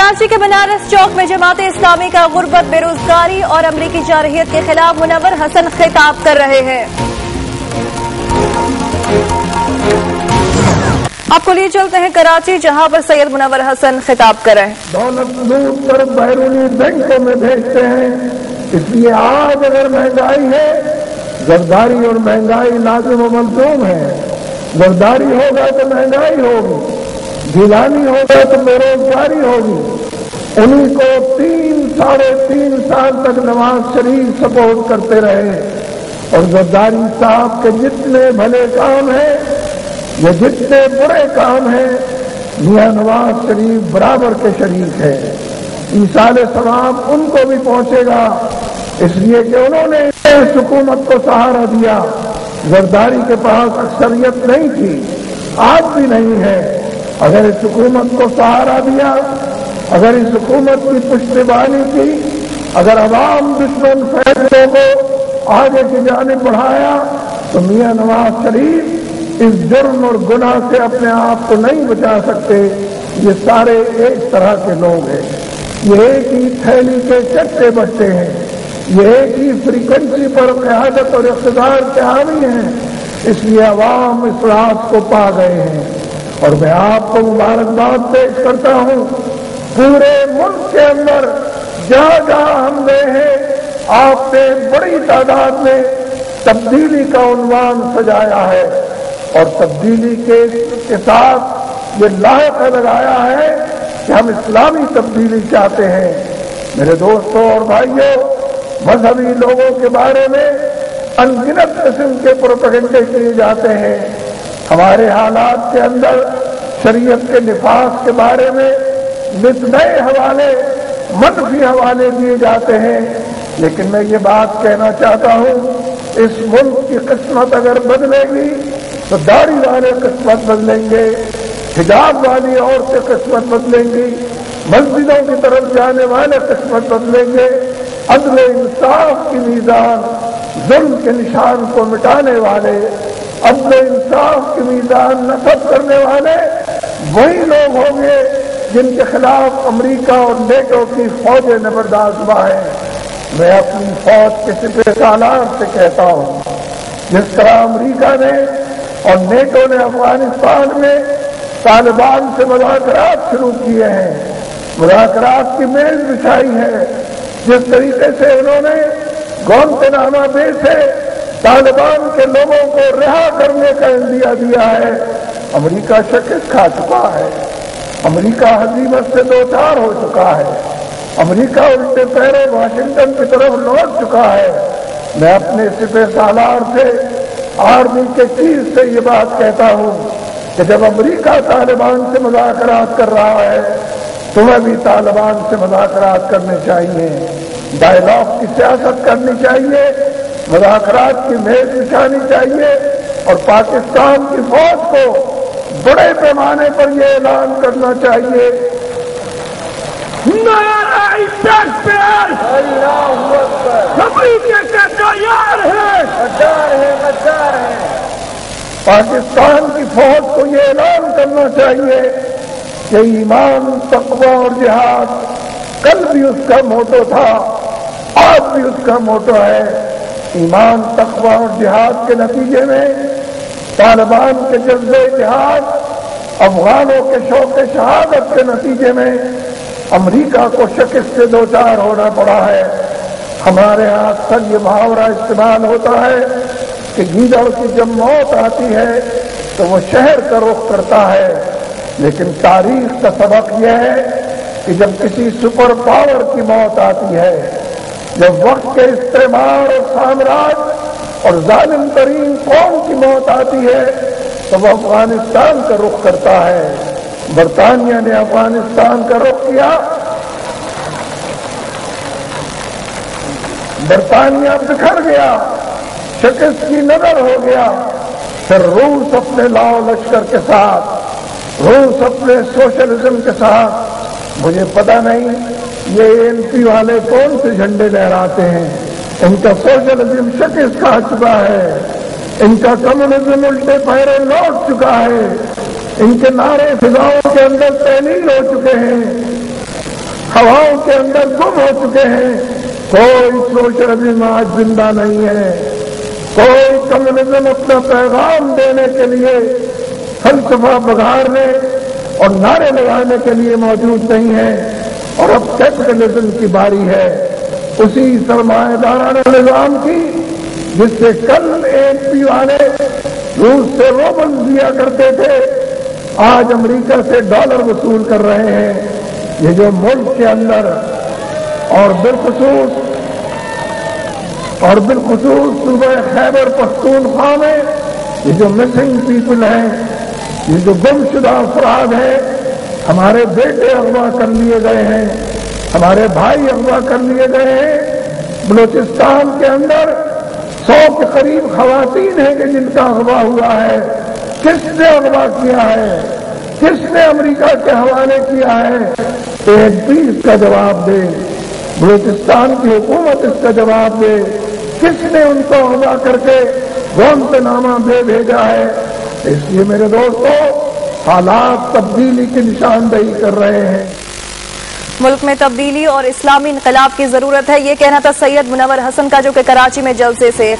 कराची के बनारस चौक में जमात इस्लामी का गुर्बत, बेरोजगारी और अमरीकी जारहियत के खिलाफ मुनव्वर हसन खिताब कर रहे हैं। आपको लिए चलते हैं कराची, जहां पर सैयद मुनव्वर हसन खिताब कर रहे हैं। दौलत लूट कर बैरूनी बैंकों में भेजते हैं, इसलिए आज अगर महंगाई है, जरदारी और महंगाई लाजिम व मलजूम है। जरदारी होगा तो महंगाई होगी, गिलानी होगा तो बेरोजगारी होगी। उन्हीं को 3-3.5 साल तक नवाज शरीफ सपोर्ट करते रहे और जरदारी साहब के जितने भले काम हैं या जितने बुरे काम हैं, मियां नवाज शरीफ बराबर के शरीक है। ईसाल सवाब उनको भी पहुंचेगा, इसलिए कि उन्होंने इस हुकूमत को सहारा दिया। जरदारी के पास अक्सरियत नहीं थी, आज भी नहीं है। अगर इस हुकूमत को सहारा दिया, अगर इस हुकूमत की पुष्टिबानी की, अगर अवाम दुश्मन फैसलों को आगे की जानिब बढ़ाया, तो मियां नवाज शरीफ इस जुर्म और गुनाह से अपने आप को नहीं बचा सकते। ये सारे एक तरह के लोग हैं, ये एक ही थैली के चट्टे बट्टे हैं, ये एक ही फ्रीक्वेंसी पर क़यादत और इक़्तिदार के हावी हैं। इसलिए अवाम इस रात को पा गए हैं और मैं आपको मुबारकबाद पेश करता हूं। पूरे मुल्क के अंदर जहां जहां हम गए हैं, आपने बड़ी तादाद में तब्दीली का उन्वान सजाया है और तब्दीली के साथ ये लायक लगाया है कि हम इस्लामी तब्दीली चाहते हैं। मेरे दोस्तों और भाइयों, मजहबी लोगों के बारे में अनगिनत किस्म के प्रोपेगेंडे किए जाते हैं। हमारे हालात के अंदर शरीयत के निफाज के बारे में नित नए हवाले, मनफी हवाले दिए जाते हैं। लेकिन मैं ये बात कहना चाहता हूं, इस मुल्क की किस्मत अगर बदलेगी तो दाढ़ी वाले किस्मत बदलेंगे, हिजाब वाली औरतें किस्मत बदलेंगी, मस्जिदों की तरफ जाने वाले किस्मत बदलेंगे। अदल इंसाफ की मीज़ान, जुल्म के निशान को मिटाने वाले, अदल इंसाफ की मीज़ान नस्ब करने वाले वही लोग होंगे जिनके खिलाफ अमेरिका और नेटो की फौजें नबरदाज़बा हैं। मैं अपनी फौज के सिपह सालार से कहता हूं, जिस तरह अमेरिका ने और नेटो ने अफगानिस्तान में तालिबान से मुज़ाकरात शुरू किए हैं, मुज़ाकरात की मेज बिछाई है, जिस तरीके से उन्होंने गुआंतानामो बे से तालिबान के लोगों को रिहा करने का इंदिया दिया है, अमेरिका शिकस्त खा चुका है। अमेरिका हजीमत से दो चार हो चुका है। अमेरिका उल्टे पैरों वाशिंगटन की तरफ लौट चुका है। मैं अपने सिपह सालार से, आर्मी के चीफ से ये बात कहता हूं कि जब अमेरिका तालिबान से मुज़ाकरात कर रहा है, तुम्हें भी तालिबान से मुज़ाकरात करने चाहिए, डायलॉग की सियासत करनी चाहिए, मुज़ाकरात की मेज बिछानी चाहिए और पाकिस्तान की फौज को बड़े पैमाने पर यह ऐलान करना चाहिए, नारे तकबीर, अमेरिका का तैयार है, गद्दार है। पाकिस्तान की फौज को यह ऐलान करना चाहिए कि ईमान, तक़वा और जिहाद कल भी उसका मोटो था, आज भी उसका मोटो है। ईमान, तक़वा और जिहाद के नतीजे में तालिबान के जज्बे जिहाद, अफगानों के शौक़ शहादत के नतीजे में अमेरिका को शिकस्त से दो चार होना पड़ा है। हमारे यहाँ अक्सर ये मुहावरा इस्तेमाल होता है कि गीदड़ की जब मौत आती है तो वो शहर का रुख करता है, लेकिन तारीख का सबक यह है कि जब किसी सुपर पावर की मौत आती है, जब वक्त के इस्तेमाल और साम्राज्य और जालिम तरीन कौम की मौत आती है, तो वह अफगानिस्तान का रुख करता है। बरतानिया ने अफगानिस्तान का रुख किया, बरतानिया बिखर गया, शिकस्त की नजर हो गया। फिर रूस अपने लाओ लश्कर के साथ, रूस अपने सोशलिज्म के साथ, मुझे पता नहीं ये एनपी वाले कौन से झंडे लहराते हैं, इनका सोशलिज्म शिकस्त खा चुका है, इनका कम्युनिज्म उल्टे पैरों लौट चुका है, इनके नारे फिजाओं के अंदर तहलील हो चुके हैं। हवाओं के अंदर गुम हो चुके हैं। कोई सोशलिज्म आज जिंदा नहीं है, कोई कम्युनिज्म अपना पैगाम देने के लिए फलसफा बघारने और नारे लगाने के लिए मौजूद नहीं है। और अब कैपिटलिज्म की बारी है, उसी सरमाएदाराना निजाम की, जिससे कल एमपी वाले रूस से रोबल दिया करते थे, आज अमेरिका से डॉलर वसूल कर रहे हैं। ये जो मुल्क के अंदर और बिलखुसूस सूबे खैबर पख्तूनख्वा में ये जो मिसिंग पीपल हैं, ये जो गुमशुदा अफराद हैं, हमारे बेटे अगवा कर लिए गए हैं, हमारे भाई अगवा कर लिए गए हैं। बलूचिस्तान के अंदर 100 के करीब खवातीन हैं कि जिनका अगवा हुआ है। किसने अगवा किया है, किसने अमेरिका के हवाले किया है? एक भी इसका जवाब दे, बलूचिस्तान की हुकूमत इसका जवाब दे। किसने उनको अगवा करके गुआंतानामो बे भेजा है? इसलिए मेरे दोस्तों, हालात तब्दीली की निशानदेही कर रहे हैं। मुल्क में तब्दीली और इस्लामी इनकलाब की जरूरत है, ये कहना था सैयद मुनव्वर हसन का, जो कि कराची में जलसे से